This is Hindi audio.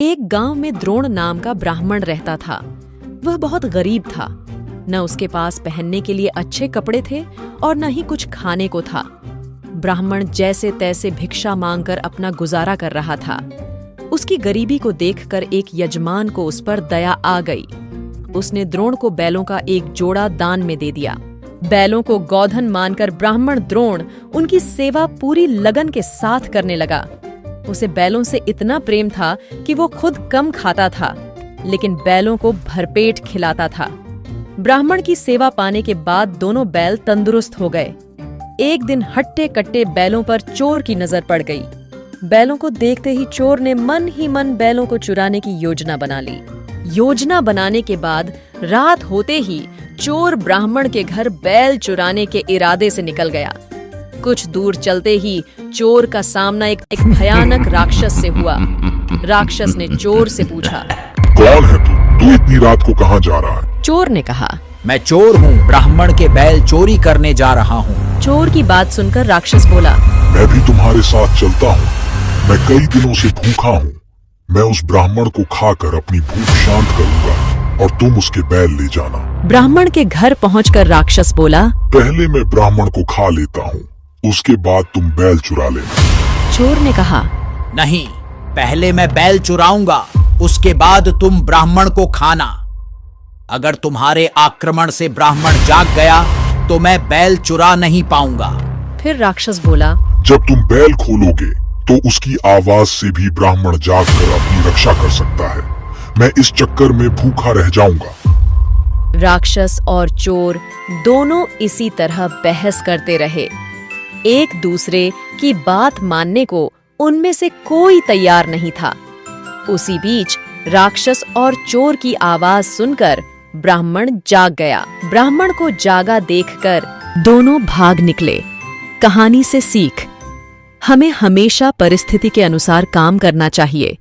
एक गांव में द्रोण नाम का ब्राह्मण रहता था। वह बहुत गरीब था। न उसके पास पहनने के लिए अच्छे कपड़े थे और न ही कुछ खाने को था। ब्राह्मण जैसे तैसे भिक्षा मांगकर अपना गुजारा कर रहा था। उसकी गरीबी को देखकर एक यजमान को उस पर दया आ गई। उसने द्रोण को बैलों का एक जोड़ा दान में दे दिया। बैलों को गौधन मानकर ब्राह्मण द्रोण उनकी सेवा पूरी लगन के साथ करने लगा। उसे बैलों से इतना प्रेम था कि वो खुद कम खाता था, लेकिन बैलों को भरपेट खिलाता था। ब्राह्मण की सेवा पाने के बाद दोनों बैल तंदुरुस्त हो गए। एक दिन हट्टे कट्टे बैलों पर चोर की नजर पड़ गई। बैलों को देखते ही चोर ने मन ही मन बैलों को चुराने की योजना बना ली। योजना बनाने के बाद रात होते ही चोर ब्राह्मण के घर बैल चुराने के इरादे से निकल गया। कुछ दूर चलते ही चोर का सामना एक भयानक राक्षस से हुआ। राक्षस ने चोर से पूछा, कौन है तू इतनी रात को कहाँ जा रहा है? चोर ने कहा, मैं चोर हूँ, ब्राह्मण के बैल चोरी करने जा रहा हूँ। चोर की बात सुनकर राक्षस बोला, मैं भी तुम्हारे साथ चलता हूँ। मैं कई दिनों से भूखा हूँ। मैं उस ब्राह्मण को खाकर अपनी भूख शांत करूंगा और तुम उसके बैल ले जाना। ब्राह्मण के घर पहुंचकर राक्षस बोला, पहले मैं ब्राह्मण को खा लेता हूँ, उसके बाद तुम बैल चुरा लेना। चोर ने कहा, नहीं, पहले मैं बैल चुराऊंगा, उसके बाद तुम ब्राह्मण को खाना। अगर तुम्हारे आक्रमण से ब्राह्मण जाग गया तो मैं बैल चुरा नहीं पाऊंगा। फिर राक्षस बोला, जब तुम बैल खोलोगे तो उसकी आवाज से भी ब्राह्मण जागकर अपनी रक्षा कर सकता है। मैं इस चक्कर में भूखा रह जाऊंगा। राक्षस और चोर दोनों इसी तरह बहस करते रहे। एक दूसरे की बात मानने को उनमें से कोई तैयार नहीं था। उसी बीच राक्षस और चोर की आवाज सुनकर ब्राह्मण जाग गया। ब्राह्मण को जागा देखकर दोनों भाग निकले। कहानी से सीख, हमें हमेशा परिस्थिति के अनुसार काम करना चाहिए।